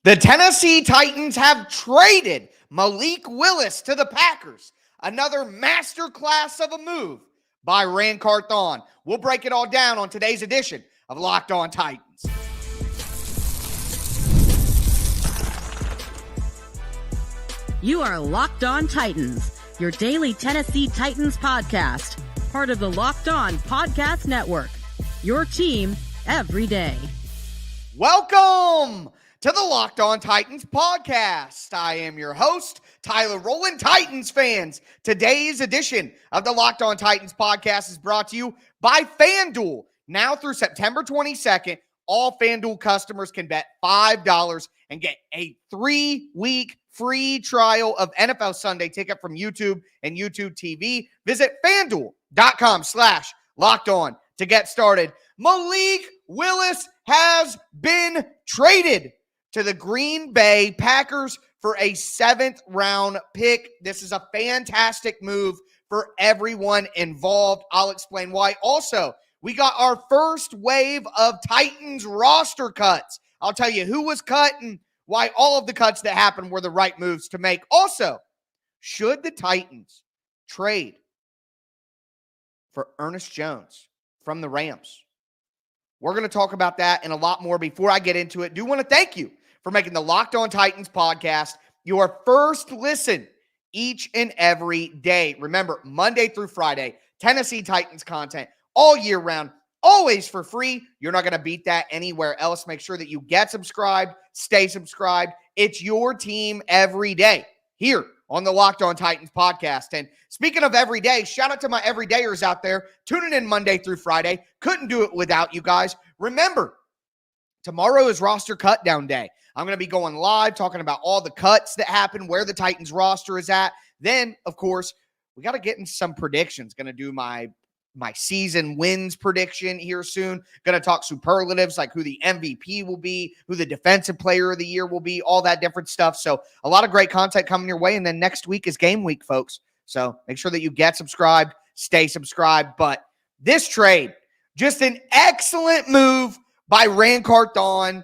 The Tennessee Titans have traded Malik Willis to the Packers. Another masterclass of a move by Ran Carthon. We'll break it all down on today's edition of Locked On Titans. You are Locked On Titans, your daily Tennessee Titans podcast, part of the Locked On Podcast Network, your team every day. Welcome to the Locked On Titans podcast. I am your host, Tyler Rowland. Titans fans, today's edition of the Locked On Titans podcast is brought to you by FanDuel. Now through September 22nd, all FanDuel customers can bet $5 and get a 3-week free trial of NFL Sunday Ticket from YouTube and YouTube TV. Visit FanDuel.com/LockedOn to get started. Malik Willis has been traded to the Green Bay Packers for a 7th-round pick. This is a fantastic move for everyone involved. I'll explain why. Also, we got our first wave of Titans roster cuts. I'll tell you who was cut and why all of the cuts that happened were the right moves to make. Also, should the Titans trade for Ernest Jones from the Rams? We're going to talk about that and a lot more. Before I get into it, I do want to thank you for making the Locked On Titans podcast your first listen each and every day. Remember, Monday through Friday, Tennessee Titans content all year round, always for free. You're not going to beat that anywhere else. Make sure that you get subscribed, stay subscribed. It's your team every day here on the Locked On Titans podcast. And speaking of every day, shout out to my everydayers out there tuning in Monday through Friday. Couldn't do it without you guys. Remember, tomorrow is roster cut down day. I'm going to be going live, talking about all the cuts that happened, where the Titans roster is at. Then, of course, we got to get into some predictions. Going to do my season wins prediction here soon. Going to talk superlatives, like who the MVP will be, who the defensive player of the year will be, all that different stuff. So a lot of great content coming your way. And then next week is game week, folks. So make sure that you get subscribed, stay subscribed. But this trade, just an excellent move by Ran Carthon.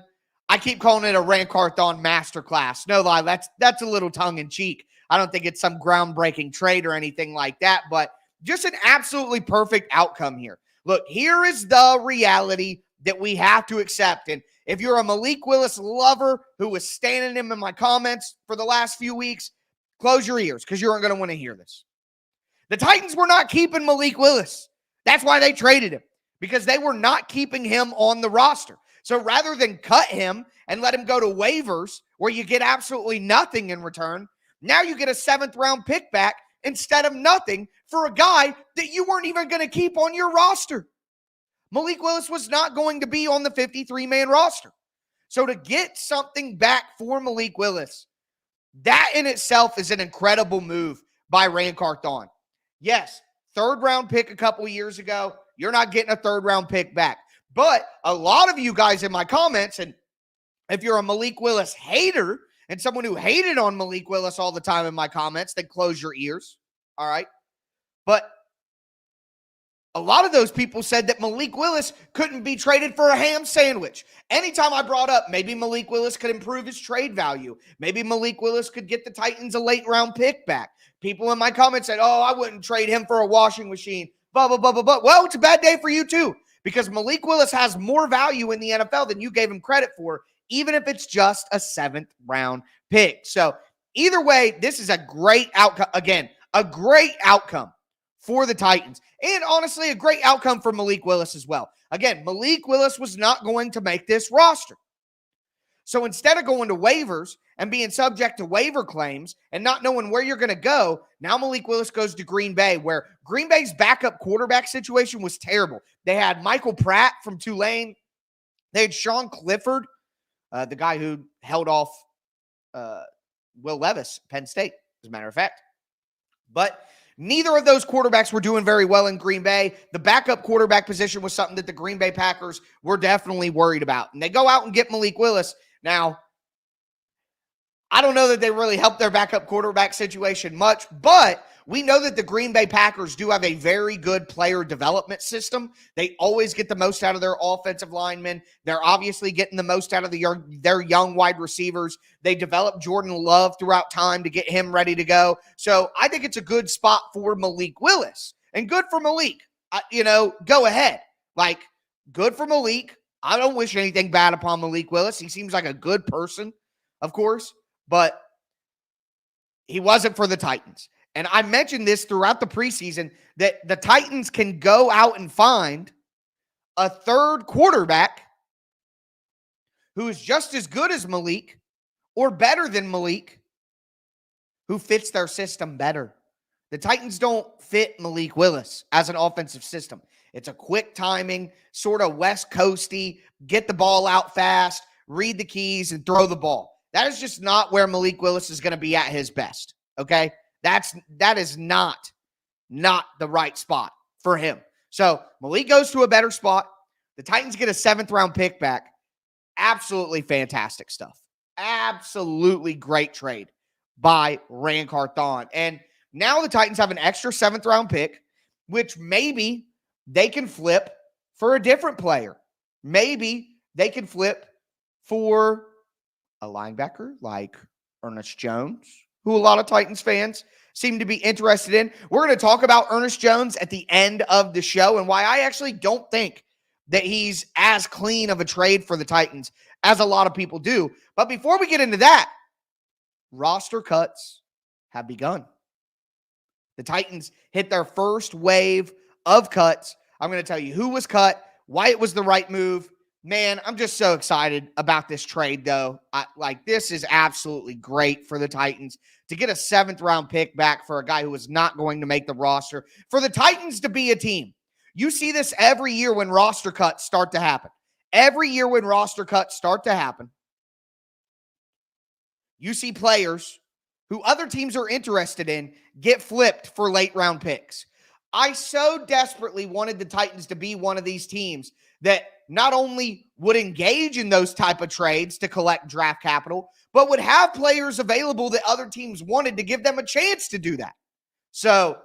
I keep calling it a Ran Carthon masterclass. No lie, that's a little tongue-in-cheek. I don't think it's some groundbreaking trade or anything like that, but just an absolutely perfect outcome here. Look, here is the reality that we have to accept. And if you're a Malik Willis lover who was standing him in my comments for the last few weeks, close your ears because you aren't going to want to hear this. The Titans were not keeping Malik Willis. That's why they traded him, because they were not keeping him on the roster. So rather than cut him and let him go to waivers where you get absolutely nothing in return, now you get a 7th-round pick back instead of nothing for a guy that you weren't even going to keep on your roster. Malik Willis was not going to be on the 53-man roster. So to get something back for Malik Willis, that in itself is an incredible move by Ran Carthon. Yes, 3rd-round pick a couple years ago. You're not getting a 3rd-round pick back. But a lot of you guys in my comments, and if you're a Malik Willis hater and someone who hated on Malik Willis all the time in my comments, then close your ears, all right? But a lot of those people said that Malik Willis couldn't be traded for a ham sandwich. Anytime I brought up maybe Malik Willis could improve his trade value, maybe Malik Willis could get the Titans a late-round pick back, people in my comments said, oh, I wouldn't trade him for a washing machine, blah, blah, blah, blah, blah. Well, it's a bad day for you too, because Malik Willis has more value in the NFL than you gave him credit for, even if it's just a 7th-round pick. So either way, this is a great outcome. Again, a great outcome for the Titans. And honestly, a great outcome for Malik Willis as well. Again, Malik Willis was not going to make this roster. So instead of going to waivers and being subject to waiver claims and not knowing where you're going to go, now Malik Willis goes to Green Bay, where Green Bay's backup quarterback situation was terrible. They had Michael Pratt from Tulane. They had Sean Clifford, the guy who held off Will Levis, Penn State, as a matter of fact. But neither of those quarterbacks were doing very well in Green Bay. The backup quarterback position was something that the Green Bay Packers were definitely worried about. And they go out and get Malik Willis. Now, I don't know that they really helped their backup quarterback situation much, but we know that the Green Bay Packers do have a very good player development system. They always get the most out of their offensive linemen. They're obviously getting the most out of their young wide receivers. They developed Jordan Love throughout time to get him ready to go. So I think it's a good spot for Malik Willis. And good for Malik. Go ahead. Like, good for Malik. I don't wish anything bad upon Malik Willis. He seems like a good person, of course, but he wasn't for the Titans. And I mentioned this throughout the preseason that the Titans can go out and find a third quarterback who is just as good as Malik or better than Malik, who fits their system better. The Titans don't fit Malik Willis as an offensive system. It's a quick timing, sort of West Coasty, get the ball out fast, read the keys, and throw the ball. That is just not where Malik Willis is going to be at his best, okay? That is not the right spot for him. So Malik goes to a better spot. The Titans get a 7th-round pick back. Absolutely fantastic stuff. Absolutely great trade by Ran Carthon. And now the Titans have an extra 7th-round pick, which maybe they can flip for a different player. Maybe they can flip for a linebacker like Ernest Jones, who a lot of Titans fans seem to be interested in. We're going to talk about Ernest Jones at the end of the show and why I actually don't think that he's as clean of a trade for the Titans as a lot of people do. But before we get into that, roster cuts have begun. The Titans hit their first wave of cuts. I'm going to tell you who was cut, why it was the right move. Man, I'm just so excited about this trade, though. This is absolutely great for the Titans to get a 7th-round pick back for a guy who was not going to make the roster. For the Titans to be a team, you see this every year when roster cuts start to happen. Every year when roster cuts start to happen, you see players who other teams are interested in get flipped for late-round picks. I so desperately wanted the Titans to be one of these teams that not only would engage in those type of trades to collect draft capital, but would have players available that other teams wanted to give them a chance to do that. So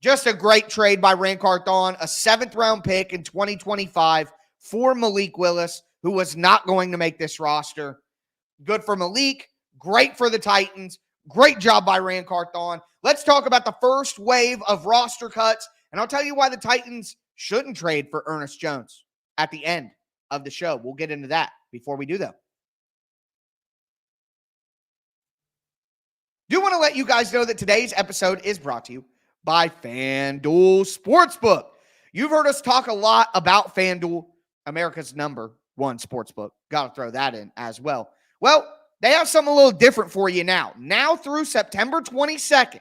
just a great trade by Ran Carthon, a 7th-round pick in 2025 for Malik Willis, who was not going to make this roster. Good for Malik, great for the Titans, great job by Ran Carthon. Let's talk about the first wave of roster cuts, and I'll tell you why the Titans shouldn't trade for Ernest Jones at the end of the show. We'll get into that before we do, though. Do want to let you guys know that today's episode is brought to you by FanDuel Sportsbook. You've heard us talk a lot about FanDuel, America's number one sportsbook. Got to throw that in as well. Well, they have something a little different for you now. Now through September 22nd,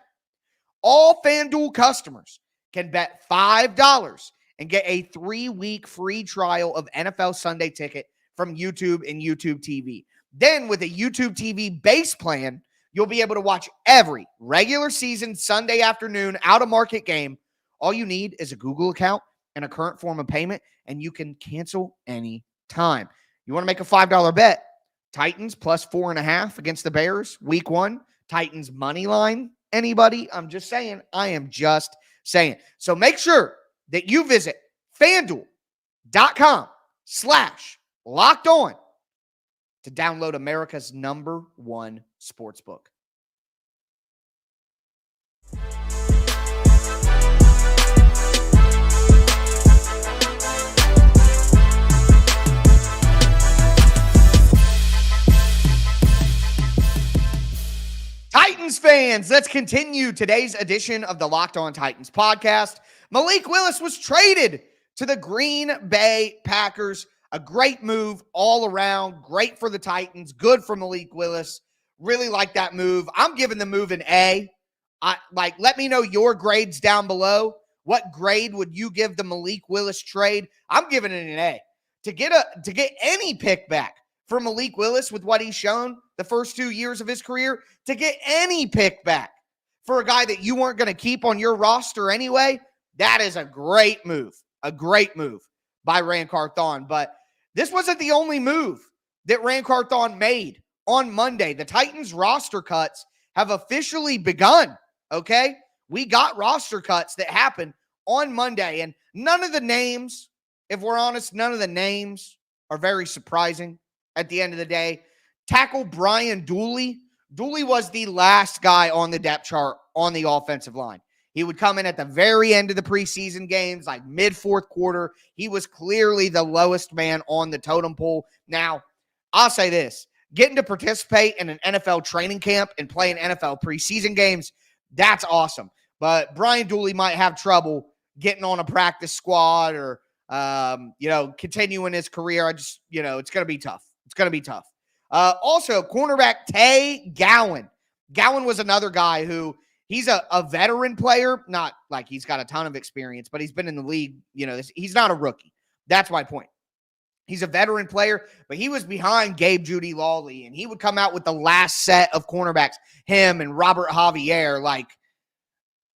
all FanDuel customers can bet $5 and get a 3-week free trial of NFL Sunday Ticket from YouTube and YouTube TV. Then with a YouTube TV base plan, you'll be able to watch every regular season Sunday afternoon out-of-market game. All you need is a Google account and a current form of payment, and you can cancel any time. You want to make a $5 bet? Titans plus 4.5 against the Bears, week 1. Titans money line. Anybody? I'm just saying. I am just saying. So make sure that you visit FanDuel.com/LockedOn to download America's number one sportsbook. Titans fans, let's continue today's edition of the Locked On Titans podcast. Malik Willis was traded to the Green Bay Packers. A great move all around. Great for the Titans. Good for Malik Willis. Really like that move. I'm giving the move an A. Let me know your grades down below. What grade would you give the Malik Willis trade? I'm giving it an A. To get any pick back for Malik Willis with what he's shown the first 2 years of his career, to get any pick back for a guy that you weren't going to keep on your roster anyway, that is a great move. A great move by Ran Carthon. But this wasn't the only move that Ran Carthon made on Monday. The Titans roster cuts have officially begun, okay? we got roster cuts that happened on Monday, and none of the names, if we're honest, none of the names are very surprising at the end of the day. Tackle Brian Dooley. Dooley was the last guy on the depth chart on the offensive line. He would come in at the very end of the preseason games, like mid-fourth quarter. He was clearly the lowest man on the totem pole. Now, I'll say this. Getting to participate in an NFL training camp and playing NFL preseason games, that's awesome. But Brian Dooley might have trouble getting on a practice squad or, continuing his career. It's going to be tough. It's going to be tough. Also, cornerback Tay Gowan. Gowan was another guy who he's a veteran player, not like he's got a ton of experience, but he's been in the league. He's not a rookie. That's my point. He's a veteran player, but he was behind Gabe Judy Lawley, and he would come out with the last set of cornerbacks, him and Robert Javier. Like,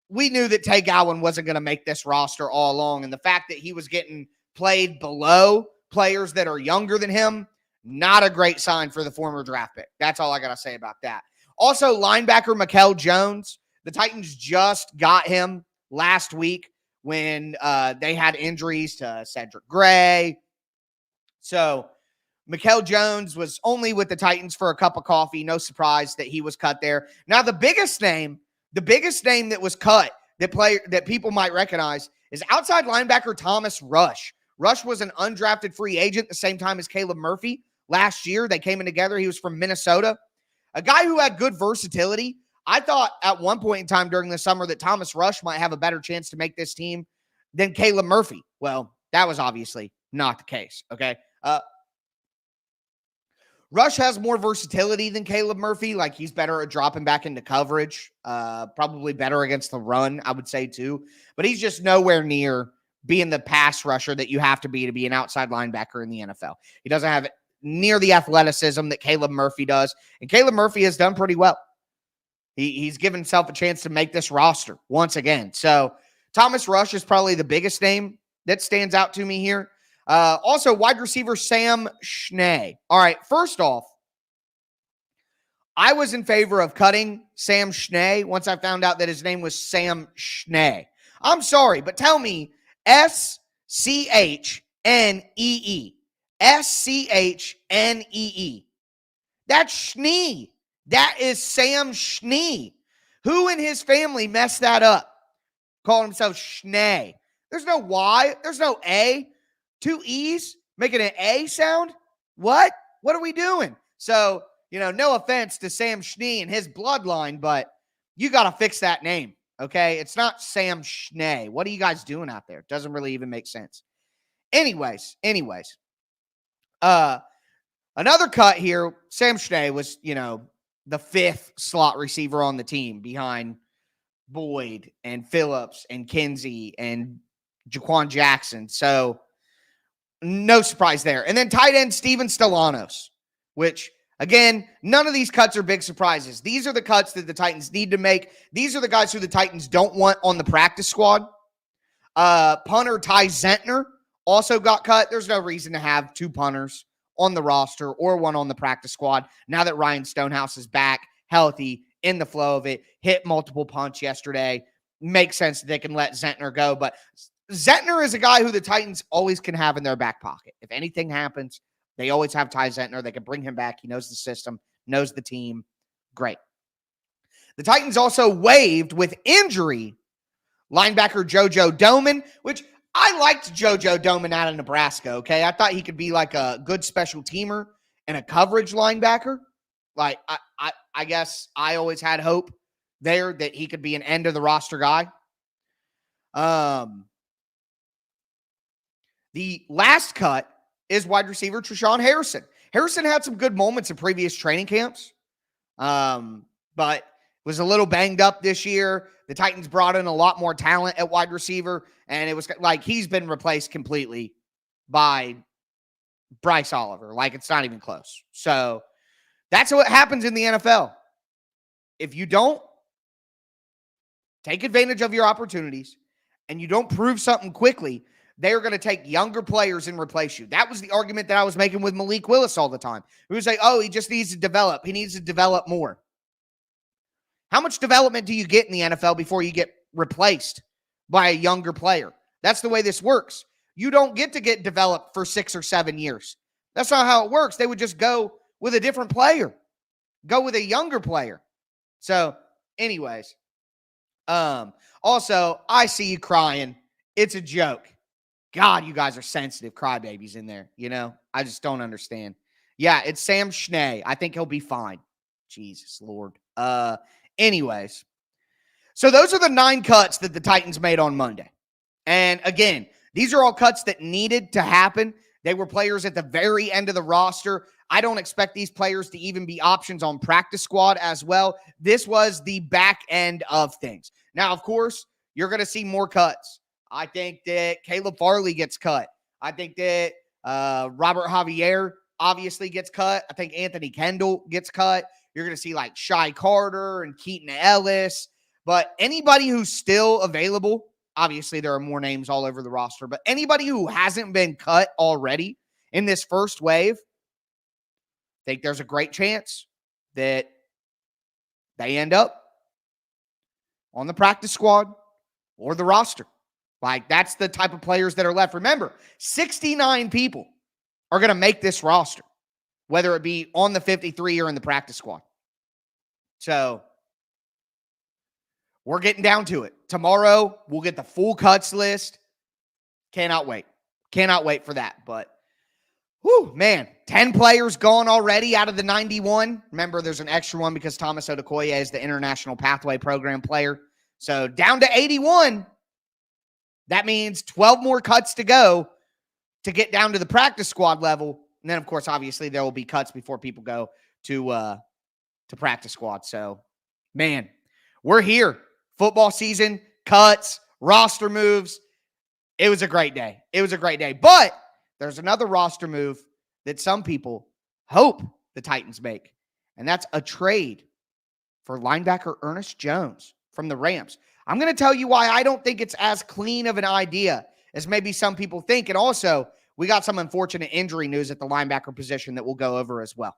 we knew that Tay Gowan wasn't going to make this roster all along, and the fact that he was getting played below players that are younger than him, not a great sign for the former draft pick. That's all I got to say about that. Also, linebacker Malik Jones. The Titans just got him last week when they had injuries to Cedric Gray. So Malik Jones was only with the Titans for a cup of coffee. No surprise that he was cut there. Now, the biggest name that was cut that people might recognize is outside linebacker Thomas Rush. Rush was an undrafted free agent the same time as Caleb Murphy. Last year, they came in together. He was from Minnesota. A guy who had good versatility. I thought at one point in time during the summer that Thomas Rush might have a better chance to make this team than Caleb Murphy. Well, that was obviously not the case, okay? Rush has more versatility than Caleb Murphy. Like, he's better at dropping back into coverage. Probably better against the run, I would say, too. But he's just nowhere near being the pass rusher that you have to be an outside linebacker in the NFL. He doesn't have near the athleticism that Caleb Murphy does. And Caleb Murphy has done pretty well. He's given himself a chance to make this roster once again. So Thomas Rush is probably the biggest name that stands out to me here. Also, wide receiver Sam Schnee. All right, first off, I was in favor of cutting Sam Schnee once I found out that his name was Sam Schnee. I'm sorry, but tell me S-C-H-N-E-E. S-C-H-N-E-E. That's Schnee. That is Sam Schnee. Who in his family messed that up? Calling himself Schnee. There's no Y. There's no A. 2 E's making an A sound? What? What are we doing? So, no offense to Sam Schnee and his bloodline, but you got to fix that name, okay? It's not Sam Schnee. What are you guys doing out there? It doesn't really even make sense. Anyways. Another cut here, Sam Schnee was, the 5th slot receiver on the team behind Boyd and Phillips and Kinsey and Jaquan Jackson. So no surprise there. And then tight end Steven Stellanos, which, again, none of these cuts are big surprises. These are the cuts that the Titans need to make. These are the guys who the Titans don't want on the practice squad. Punter Ty Zentner also got cut. There's no reason to have 2 punters on the roster or one on the practice squad now that Ryan Stonehouse is back, healthy, in the flow of it, hit multiple punts yesterday. Makes sense that they can let Zentner go, but Zentner is a guy who the Titans always can have in their back pocket. If anything happens, they always have Ty Zentner. They can bring him back. He knows the system, knows the team. Great. The Titans also waived with injury linebacker JoJo Domann, which I liked JoJo Domann out of Nebraska, okay? I thought he could be like a good special teamer and a coverage linebacker. Like, I guess I always had hope there that he could be an end of the roster guy. The last cut is wide receiver Treshawn Harrison. Harrison had some good moments in previous training camps, but was a little banged up this year. The Titans brought in a lot more talent at wide receiver, and it was like he's been replaced completely by Bryce Oliver. Like, it's not even close. So that's what happens in the NFL. If you don't take advantage of your opportunities and you don't prove something quickly, they're going to take younger players and replace you. That was the argument that I was making with Malik Willis all the time. He was like, oh, he just needs to develop. He needs to develop more. How much development do you get in the NFL before you get replaced by a younger player. That's the way this works. You don't get to get developed for 6 or 7 years. That's not how it works. They would just go with a different player, go with a younger player. So, anyways, also, I see you crying. It's a joke. God, you guys are sensitive crybabies in there, you know? I just don't understand. Yeah, it's Sam Schnee. I think he'll be fine. Jesus Lord. Anyways, so those are the 9 cuts that the Titans made on Monday. And again, these are all cuts that needed to happen. They were players at the very end of the roster. I don't expect these players to even be options on practice squad as well. This was the back end of things. Now, of course, you're going to see more cuts. I think that Caleb Farley gets cut. I think that Robert Javier obviously gets cut. I think Anthony Kendall gets cut. You're going to see like Shy Carter and Keaton Ellis. But anybody who's still available, obviously there are more names all over the roster, but anybody who hasn't been cut already in this first wave, I think there's a great chance that they end up on the practice squad or the roster. Like, that's the type of players that are left. Remember, 69 people are going to make this roster, whether it be on the 53 or in the practice squad. So, we're getting down to it. Tomorrow, we'll get the full cuts list. Cannot wait. Cannot wait for that. But, whew, man, 10 players gone already out of the 91. Remember, there's an extra one because Thomas Odukoye is the International Pathway Program player. So, down to 81. That means 12 more cuts to go to get down to the practice squad level. And then, of course, obviously, there will be cuts before people go to practice squad. So, man, we're here. Football season, cuts, roster moves. It was a great day. It was a great day. But there's another roster move that some people hope the Titans make, and that's a trade for linebacker Ernest Jones from the Rams. I'm going to tell you why I don't think it's as clean of an idea as maybe some people think. And also, we got some unfortunate injury news at the linebacker position that we'll go over as well.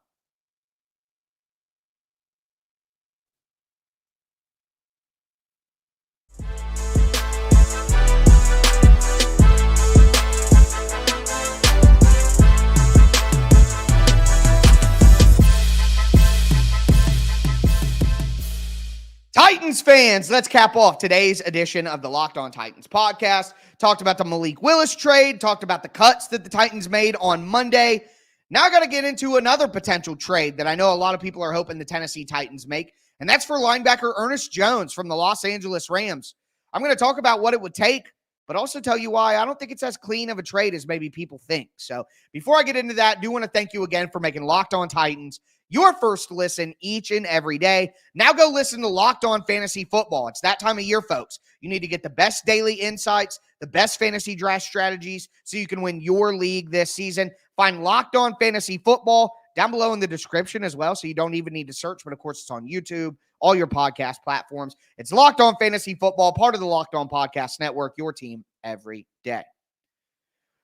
Titans fans, let's cap off today's edition of the Locked On Titans podcast. Talked about the Malik Willis trade, talked about the cuts that the Titans made on Monday. Now I got to get into another potential trade that I know a lot of people are hoping the Tennessee Titans make, and that's for linebacker Ernest Jones from the Los Angeles Rams. I'm going to talk about what it would take, but also tell you why I don't think it's as clean of a trade as maybe people think. So before I get into that, I do want to thank you again for making Locked On Titans your first listen each and every day. Now go listen to Locked On Fantasy Football. It's that time of year, folks. You need to get the best daily insights, the best fantasy draft strategies so you can win your league this season. Find Locked On Fantasy Football down below in the description as well, so you don't even need to search, but of course it's on YouTube, all your podcast platforms. It's Locked On Fantasy Football, part of the Locked On Podcast Network, your team every day.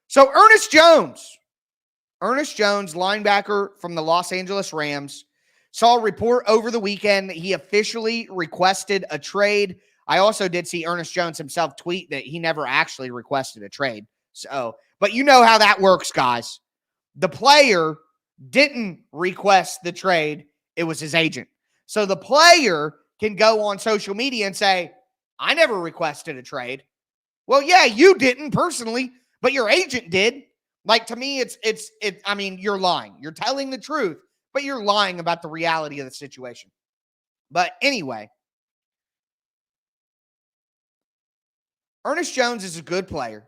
So Ernest Jones, linebacker from the Los Angeles Rams, saw a report over the weekend that he officially requested a trade. I also did see Ernest Jones himself tweet that he never actually requested a trade. So, but you know how that works, guys. The player didn't request the trade. It was his agent. So the player can go on social media and say, I never requested a trade. Well, yeah, you didn't personally, but your agent did. Like, to me, I mean, you're lying. You're telling the truth, but you're lying about the reality of the situation. But anyway, Ernest Jones is a good player.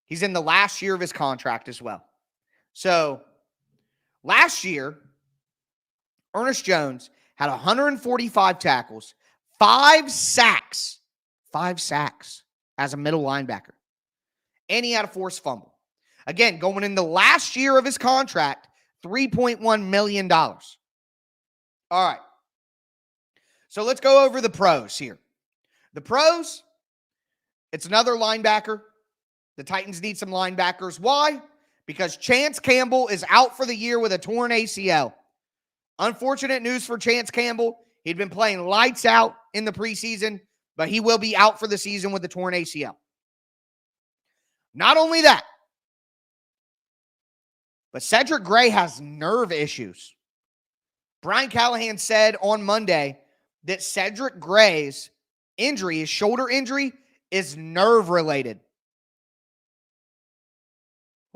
He's in the last year of his contract as well. So last year, Ernest Jones had 145 tackles, 5 sacks as a middle linebacker. And he had a forced fumble. Again, going in the last year of his contract, $3.1 million. All right. So let's go over the pros here. The pros, it's another linebacker. The Titans need some linebackers. Why? Because Chance Campbell is out for the year with a torn ACL. Unfortunate news for Chance Campbell. He'd been playing lights out in the preseason. but he will be out for the season with the torn ACL. Not only that, but Cedric Gray has nerve issues. Brian Callahan said on Monday that Cedric Gray's injury, his shoulder injury, is nerve-related.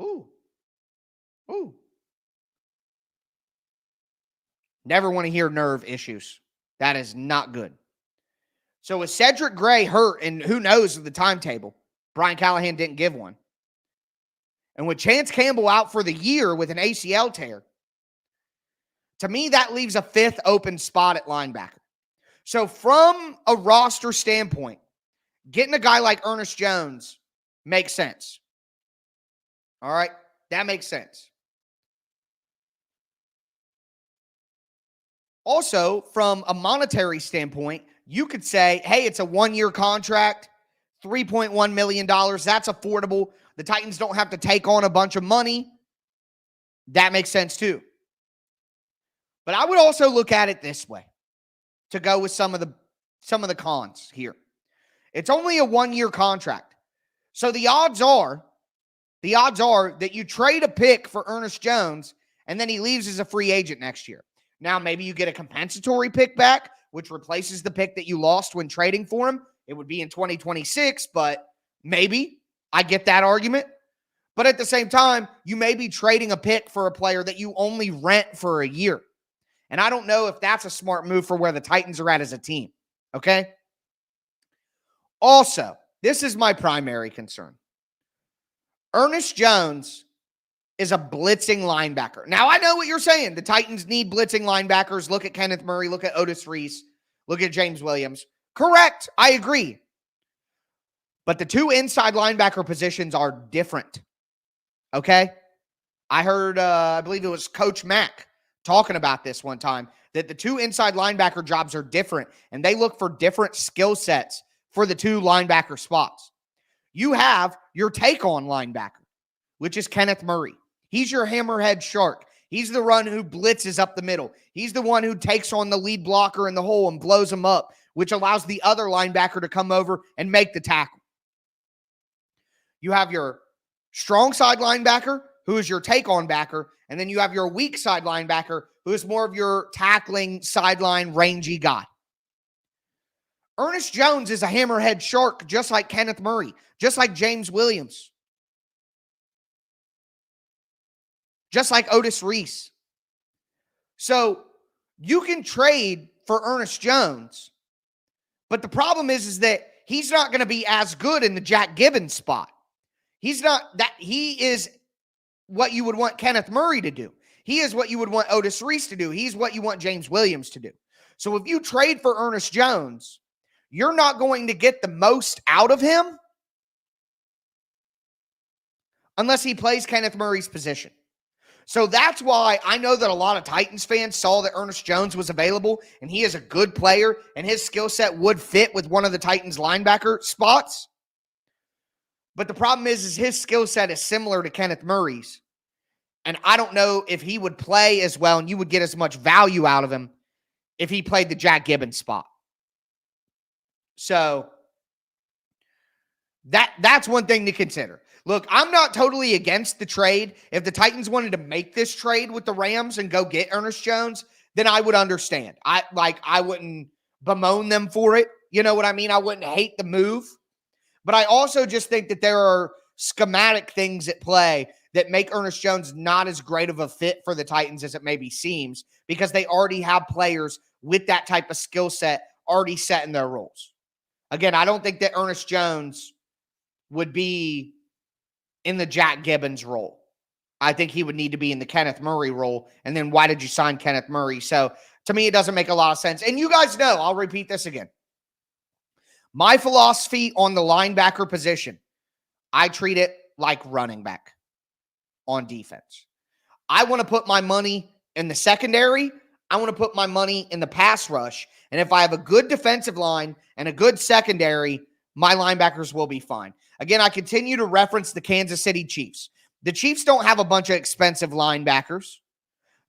Ooh. Never want to hear nerve issues. That is not good. So with Cedric Gray hurt, and who knows the timetable, Brian Callahan didn't give one. And with Chance Campbell out for the year with an ACL tear, to me, that leaves a fifth open spot at linebacker. So from a roster standpoint, getting a guy like Ernest Jones makes sense. All right? That makes sense. Also, from a monetary standpoint, you could say, hey, it's a one-year contract, $3.1 million. That's affordable. The Titans don't have to take on a bunch of money. That makes sense too. But I would also look at it this way to go with some of the cons here. It's only a one-year contract. So the odds are that you trade a pick for Ernest Jones and then he leaves as a free agent next year. Now, maybe you get a compensatory pick back, which replaces the pick that you lost when trading for him. It would be in 2026, but maybe I get that argument. But at the same time, you may be trading a pick for a player that you only rent for a year. And I don't know if that's a smart move for where the Titans are at as a team. Okay? Also, this is my primary concern. Ernest Jones is a blitzing linebacker. Now, I know what you're saying. The Titans need blitzing linebackers. Look at Kenneth Murray. Look at Otis Reese. Look at James Williams. Correct. I agree. But the two inside linebacker positions are different. Okay? I heard, I believe it was Coach Mack talking about this one time, that the two inside linebacker jobs are different, and they look for different skill sets for the two linebacker spots. You have your take-on linebacker, which is Kenneth Murray. He's your hammerhead shark. He's the one who blitzes up the middle. He's the one who takes on the lead blocker in the hole and blows him up, which allows the other linebacker to come over and make the tackle. You have your strong side linebacker, who is your take-on backer, and then you have your weak side linebacker, who is more of your tackling, sideline, rangy guy. Ernest Jones is a hammerhead shark, just like Kenneth Murray, just like James Williams, just like Otis Reese. So you can trade for Ernest Jones, but the problem is that he's not going to be as good in the Jack Gibbons spot. He's not that. He is what you would want Kenneth Murray to do. He is what you would want Otis Reese to do. He's what you want James Williams to do. So if you trade for Ernest Jones, you're not going to get the most out of him unless he plays Kenneth Murray's position. So that's why I know that a lot of Titans fans saw that Ernest Jones was available and he is a good player and his skill set would fit with one of the Titans linebacker spots. But the problem is his skill set is similar to Kenneth Murray's. And I don't know if he would play as well and you would get as much value out of him if he played the Jack Gibbons spot. So that's one thing to consider. Look, I'm not totally against the trade. If the Titans wanted to make this trade with the Rams and go get Ernest Jones, then I would understand. I wouldn't bemoan them for it. You know what I mean? I wouldn't hate the move. But I also just think that there are schematic things at play that make Ernest Jones not as great of a fit for the Titans as it maybe seems, because they already have players with that type of skill set already set in their roles. Again, I don't think that Ernest Jones would be in the Jack Gibbons role. I think he would need to be in the Kenneth Murray role. And then why did you sign Kenneth Murray? So to me, it doesn't make a lot of sense. And you guys know, I'll repeat this again. My philosophy on the linebacker position, I treat it like running back on defense. I want to put my money in the secondary. I want to put my money in the pass rush. And if I have a good defensive line and a good secondary, my linebackers will be fine. Again, I continue to reference the Kansas City Chiefs. The Chiefs don't have a bunch of expensive linebackers.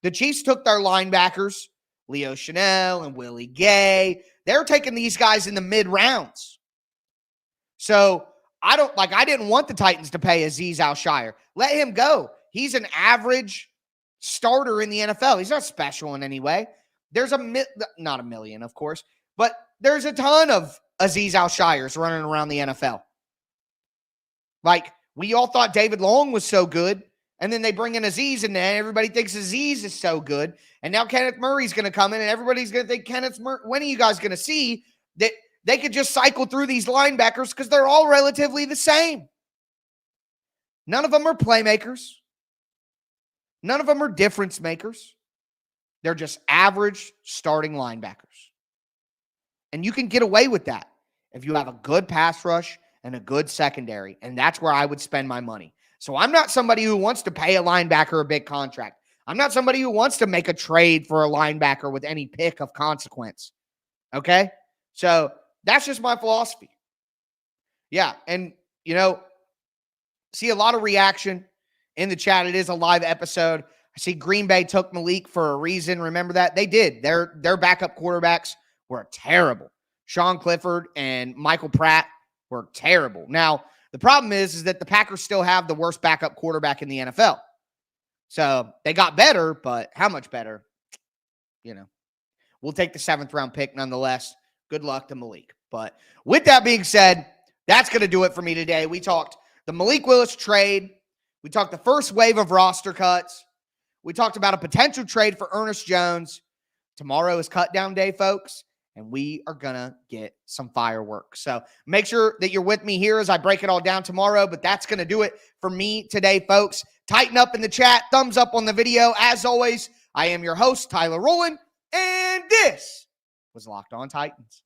The Chiefs took their linebackers Leo Chanel and Willie Gay. They're taking these guys in the mid rounds. So I didn't want the Titans to pay Azeez Al-Shire. Let him go. He's an average starter in the NFL. He's not special in any way. There's not a million, of course, but there's a ton of Azeez Al-Shires running around the NFL. Like, we all thought David Long was so good, and then they bring in Azeez, and then everybody thinks Azeez is so good, and now Kenneth Murray's going to come in, and everybody's going to think Kenneth Murray. When are you guys going to see that they could just cycle through these linebackers because they're all relatively the same? None of them are playmakers. None of them are difference makers. They're just average starting linebackers. And you can get away with that if you have a good pass rush and a good secondary, and that's where I would spend my money. So I'm not somebody who wants to pay a linebacker a big contract. I'm not somebody who wants to make a trade for a linebacker with any pick of consequence. Okay? So that's just my philosophy. Yeah, and, see a lot of reaction in the chat. It is a live episode. I see Green Bay took Malik for a reason. Remember that? They did. Their backup quarterbacks were terrible. Sean Clifford and Michael Pratt were terrible. Now, the problem is that the Packers still have the worst backup quarterback in the NFL. So they got better, but how much better? We'll take the 7th round pick nonetheless. Good luck to Malik. But with that being said, that's going to do it for me today. We talked the Malik Willis trade. We talked the first wave of roster cuts. We talked about a potential trade for Ernest Jones. Tomorrow is cut down day, folks, and we are going to get some fireworks. So make sure that you're with me here as I break it all down tomorrow, but that's going to do it for me today, folks. Tighten up in the chat. Thumbs up on the video. As always, I am your host, Tyler Rowland, and this was Locked On Titans.